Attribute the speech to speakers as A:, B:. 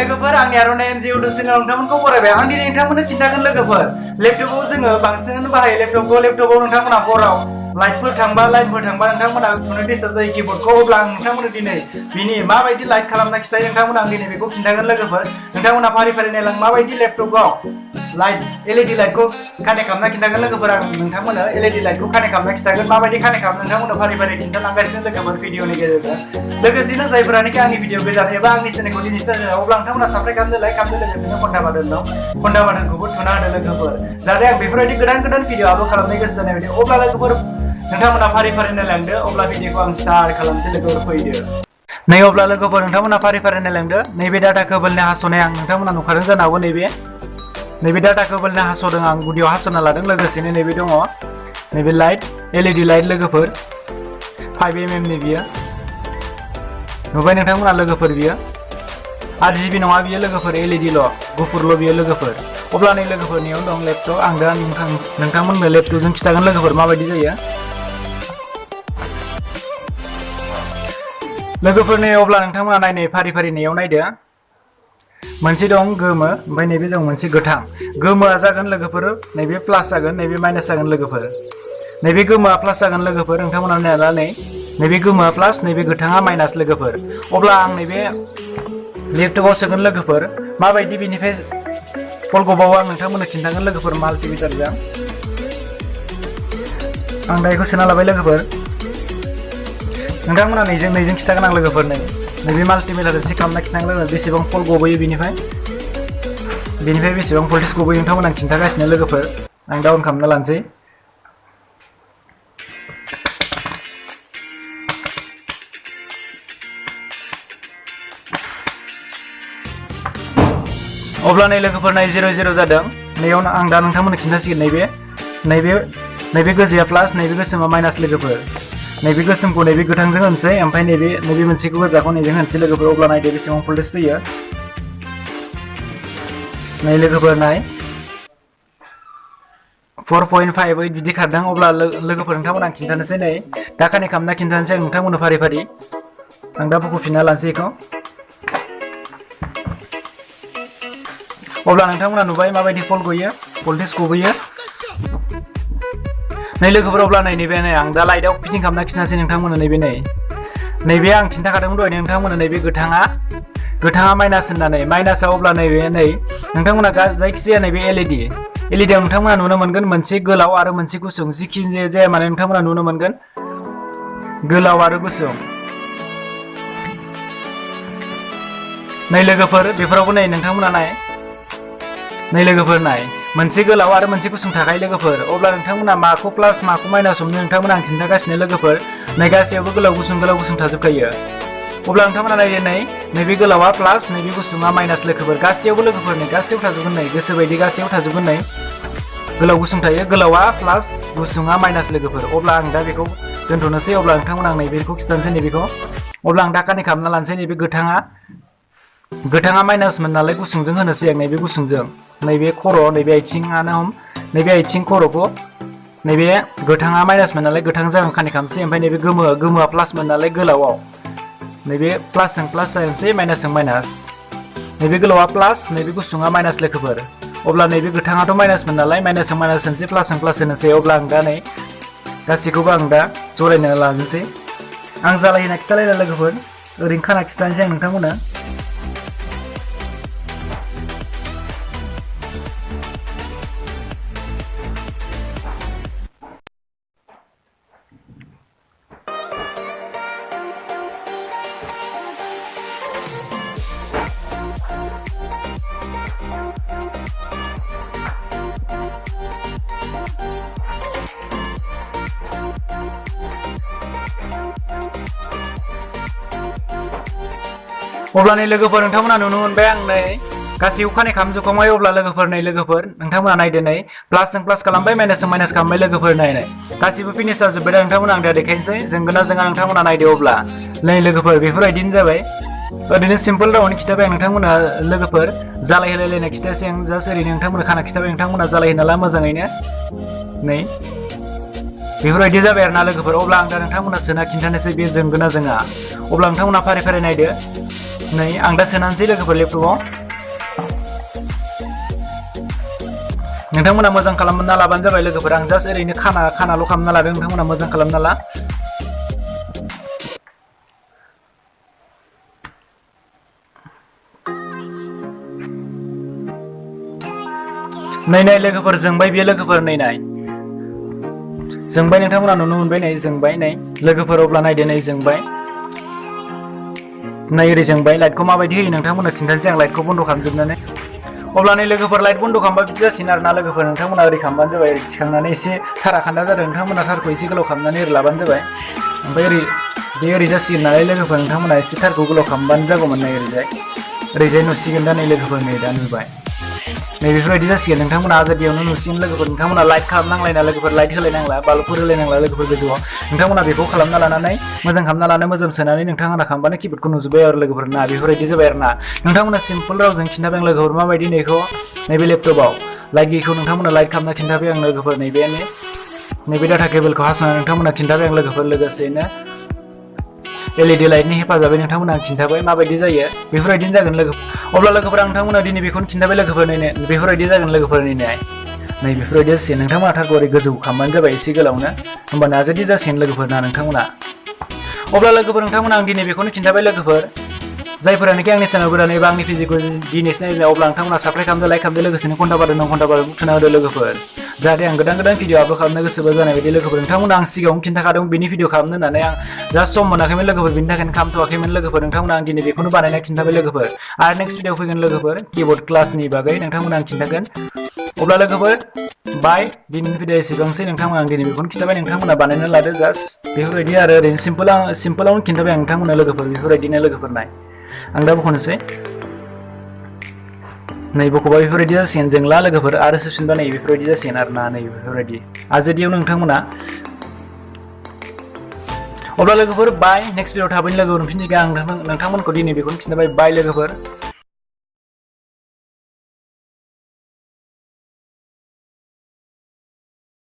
A: लोगोफोर आंनि आर'नाइ एनजिअ चेनेलाव नोंथांमोनखौ बरायबाय आं दिनै नोंथांमोननो खिन्थागोन लोगोफोर लेपटपआव जोङो बांसिनानो बाहायो लेपटपआव नोंथांमोना हराव लाइटफोर थांबा लाइनफोर थांबा नोंथांमोना थुनो डिस्टार्ब जायो कीबोर्डखौ अब्ला आं नोंथांमोननो दिनै बिनि माबायदि लाइट खालामना खिथायो नोंथांमोना आं दिनै बेखौ खिन्थागोन लोगोफोर नोंथांमोना फारि फारि नायलां माबायदि लेपटपआव लाइट एलईडी लाइटखौ कानेक्ट खालामना खिन्थागोन लोगोफोर आं नोंथांमोननो एलईडी लाइटखौ कानेक्ट खालामना खिन्थागोन माबायदि कानेक्ट खालामनो नोंथांमोननो फारि फारि खिन्थालांगासिनो लोगोफोर भिडिअनि गेजेरजों लोगोसेनो जायफोरानोखि आंनि भिडिअ गोजान एबा आंनि चेनेलखौ दिनै साजायो अब्ला नोंथांमोना साबस्क्राइब खालामदो लाइक खालामदो लोगोसेनो घन्टा बाटनखौबो थुना होदो लोगोफोर जाहाथे आं बेफोरबायदि गोदान भिडिअ आपल'ड खालामनाय गोसो जानाय बायदि अब्ला लोगोफोर नोंथांमोना फारि फारि नायलांदो अब्ला भिडिअखौ आं स्टार्ट खालामसै लोगोफोर फैदो नै अब्ला लोगोफोर नोंथांमोना फारि फारि नायलांदो नैबे डाटा केबोलनि हास'नाय आं नोंथांमोना नुखादों जानो हागौ नैबे डाटा केबोलनि हास'दों आं गुदियाव हास'ना लादों लोगोसेनो नैबे दङ नैबे लाइट एलईडी लाइट लोगोफोर 5mm नि बियो नुबाय नोंथांमोना लोगोफोर बियो 8GB नङा बियो लोगोफोर एलईडी ल' गुफुरल' बियो लोगोफोर अब्ला नै लोगोफोरनियाव दं लेपटप आं दा नोंथांमोननो लेपटपजों खिथागोन लोगोफोर माबायदि जायो लोगोफोरनि अब्ला नोंथांमोना नायनाय फारि फारि नायाव नायदो मोनसे दं गोमो ओमफ्राय नैबे दं मोनसे गोथां गोमोआ जागोन लोगोफोर नैबे प्लास जागोन नैबे माइनास जागोन लोगोफोर नैबे गोमोआ प्लास जागोन लोगोफोर नोंथांमोना नायना नैबे गोमोआ प्लास नैबे गोथाङा माइनास लोगोफोर अब्ला आं नैबे लेपटपआव सोगोन लोगोफोर माबायदि बेनिफ्राय फल गबावो आं नोंथांमोननो खिन्थागोन लोगोफोर माल्टिमिटारजों आं दा बेखौ सोना लाबाय लोगोफोर नोंथांमोना नैजों खिथागोन आं लोगोफोर नैबे माल्टिमिटारजों चेक खालामना खिन्थागोन लोगोफोर बेसेबां फल गबोयो बेनिफ्राय बेसेबां भल्टेज गबोयो नोंथांमोना आं खिन्थागासिनो लोगोफोर आं डाउन खालामना लानोसै अब्ला नै लोगोफोर नाय 0 जादों नैयाव आं दा नोंथांमोननो खिन्थासिगोन नैबे गोजाया प्लास नैबे गोसोमा माइनास लोगोफोर नैबे गोसोमखौ नैबे गोथांजों होनसै ओमफ्राय नैबे मोनसेखौ गोजाखौ नैजों होनसै लोगोफोर अब्ला नायदो बेसेबां भल्टेज फैयो नै लोगोफोर नाय 4.58 बिदि खारदों अब्ला लोगोफोर नोंथांमोन आं खिन्थानोसै नै दा कानेक्ट खालामना खिन्थानोसै आं नोंथांमोननो फारि फारि आं दा बख'फिनना लानोसै बेखौ अब्ला नोंथांमोना नुबाय माबायदि भल्टेज गबोयो नै लोगोफोर अब्ला नैबे आं दा लाइटआव फिटिं खालामना खिन्थानोसै नोंथांमोननो नैबे आं खिन्थाखादोंमोन दहाय नोंथांमोननो नैबे गोथाङा माइनास होननानै माइनासआ अब्ला नोंथांमोना जायखिजाया नैबे एलईडीआव नोंथांमोना नुनो मोनगोन मोनसे गोलाव आरो मोनसे गुसुं जिखि जाया माने नोंथांमोना नुनो मोनगोन गोलाव आरो गुसुं नै लोगोफोर बेफोरावबो नै नोंथांमोना नै लोगोफोर नाय मोनसे गोलाव आरो मोनसे गुसुं थाखाय लोगोफोर अब्ला नोंथांमोना माखौ प्लास माखौ माइनास हमनो नोंथांमोना आं खिन्थागासिनो लोगोफोर नै गासैयावबो गोलाव गुसुं थाजोबखायो अब्ला नोंथांमोना नायदो नैबे गोलावा प्लास नैबे गुसुङा माइनास लोगोफोर गासैयावबो लोगोफोर नै गासैयाव थाजोबगोन नै गोसोबायदि गासैयाव थाजोबगोन नै गोलाव गुसुं थायो गोलावा प्लास गुसुङा माइनास लोगोफोर अब्ला आं दा बेखौ दोनथ'नोसै अब्ला नोंथांमोना आं नैबेखौ खिन्थानोसै नैबेखौ अब्ला आं दा कानेक्ट खालामना लानोसै नैबे गोथाङा माइनासमोन नालाय गुसुंजों होनोसै आं नैबे गुसुंजों नैबे खर' नैबे आथिङानो नैबे आथिं खर'खौ नैबे गोथाङा माइनासमोन नालाय गोथांजों आं कानेक्ट खालामसै ओमफ्राय नैबे गोमोआ प्लासमोन नालाय गोलावाव नैबे प्लासजों प्लास जागोनसै माइनासजों माइनास नैबे गोलावा प्लास नैबे गुसुङा माइनास लोगोफोर अब्ला नैबे गोथाङाथ' माइनासमोन नालाय माइनासजों माइनास होनसै प्लासजों प्लास होनोसै अब्ला आं दा नै गासैखौबो आं दा जरायना लानोसै आं जालायना खिथालायला लोगोफोर ओरैनो खाना खिथानोसै आं नोंथांमोननो अब्ला नै लोगोफोर नोंथांमोना नुनो मोनबाय आं नै गासैखौ कानेक्ट खालामजोबखांबाय अब्ला लोगोफोर नोंथांमोना नायदो नै प्लासजों प्लास खालामबाय माइनासजों माइनास खालामबाय लोगोफोर नाय गासैबो फिनिश जाजोब्बाय दा नोंथांमोना आं दा देखायनोसै जोंगोना जोङा नोंथांमोना नायदो अब्ला नै लोगोफोर बेफोरबायदिनो जाबाय ओरैनो सिम्पोल रावनि खिथाबाय आं नोंथांमोना लोगोफोर जालायहोलायलायना खिथायासै आं जास्ट ओरैनो नोंथांमोना खाना खिथाबाय नोंथांमोना जालायहोना ला मोजाङैनो नै बेफोरबायदि जाबाय आरो ना लोगोफोर अब्ला आं दा नोंथांमोना सोना खिन्थानोसै बे जोंगोना जोङा अब्ला नोंथांमोना फारि फारि नायदो नै आं दा सोनानसै लोगोफोर लेपटपाव नोंथांमोना मोजां खालामना लाबानो जाबाय लोगोफोर आं जास्ट ओरैनो खानाल' खालामना लादों नोंथांमोना मोजां खालामना ला नै लोगोफोर जोंबाय बेयो लोगोफोर नै जोंबाय नोंथांमोना नुनो मोनबाय नै जोंबाय नै लोगोफोर अब्ला नायदो नै जोंबाय नै ओरै जोंबाय लाइटखौ माबायदि होयो नोंथांमोना खिन्थानोसै आं लाइटखौ बन्द' खालामजोबनानै अब्ला नै लोगोफोर लाइट बन्द' खालामबा बिदि जासिगोन आरोना लोगोफोर नोंथांमोना ओरै खालामबानो जाबाय ओरै थिखांनानै एसे थारा खान्दा जादों नोंथांमोना थारखौ एसे गोलाव खालामनानै ओरै लाबानो जाबाय ओमफ्राय ओरै जासिगोन नालाय लोगोफोर नोंथांमोना एसे थारखौ गोलाव खालामबानो जागौमोन नै ओरैजाय नुसिगोन दा नै लोगोफोर नै दा नुबाय नै बेफोरबायदि जासिगोन नोंथांमोना आजादियावनो नुसिगोन लोगोफोर नोंथांमोना लाइट खालामनांलायना लोगोफोर लाइट होलायनांला बाल्बफोर होलायनांला लोगोफोर गोजौआव नोंथांमोना बेखौ खालामना लानानै मोजां खालामना लानो मोजां सोनानै नोंथांमोना खालामबानो किबोर्डखौ नुजोब्बाय आरो लोगोफोर ना बेफोरबायदि जाबाय आरो ना नोंथांमोना सिम्पल रावजों खिन्थाबाय आं लोगोफोर माबायदि नैखौ नैबे लेपटपाव लाइट गैयैखौ नोंथांमोना लाइट खालामना खिन्थाबाय आं लोगोफोर नैबे डाटा केबोलखौ हास'ना नोंथांमोना खिन्थाबाय आं लोगोफोर लोगोसेनो LED लाइटनि हेफाजाबै नोंथांमोना खिन्थाबाय माबायदि जायो बेफोरबायदिनो जागोन लोगो अब्ला लोगोफोर आं नोंथांमोना दिनै बेखौनो खिन्थाबाय लोगोफोर बेफोरबायदि जागोन लोगोफोर नै बेफोरबायदि जासिगोन नोंथांमोना थारखौ ओरै गोजौ खालामबानो जाबाय एसे गोलावनो होमबाना आजादि जासिगोन लोगोफोर ना नोंथांमोना अब्ला लोगोफोर नोंथांमोना आं दिनै बेखौनो खिन्थाबाय लोगोफोर जायफोरानोखि आंनि चेनेल गोदान एबा आंनि भिडिअखौ दिनै सिनायबाय अब्ला नोंथांमोना साबस्क्राइब खालामदो लाइक खालामदो लोगोसेनो घन्टा बारदों घन्टा बार थुना होदो लोगोफोर जाहाथे आं गोदान भिडिअ आपल'ड खालामनो गोसोबो जानाय बायदि लोगोफोर नोंथांमोना आं सिगाङावनो खिन्थाखादों बेनि भिडिअ खालामनो होननानै आं जास्ट सम मोनाखैमोन लोगोफोर बेनि थाखायनो खालामथ'वाखैमोन लोगोफोर नोंथांमोना आं दिनै बेखौनो बानायना खिन्थाबाय लोगोफोर आरो नेक्स्ट भिडिअ फैगोन लोगोफोर किबोर्ड क्लासनि बागै नोंथांमोना आं खिन्थागोन अब्ला लोगोफोर बाय दिनैनि भिडिअ एसेबांसै नोंथांमोना आं दिनै बेखौनो खिन्थाबाय नोंथांमोना बानायना लादो जास्ट बेफोरबायदि आरो ओरैनो सिम्पोलावनो खिन्थाबाय आं नोंथांमोना लोगोफोर बेफोरबायदिनो लोगोफोर नाय आं दा बख'नोसै नै बख'बा बेफोरबायदि जासिगोन जोंला लोगोफोर आरो सोफिनबा नै बेफोरबायदि जासिगोन आरो ना नै बेफोरबायदि आजादियावनो नोंथांमोना अब्ला लोगोफोर बाय नेक्स्ट भिडिअ थाबैनो लोगो मोनफिनसिगोन आं नोंथांमोनखौ दिनै बेखौनो खिन्थाबाय बाय लोगोफोर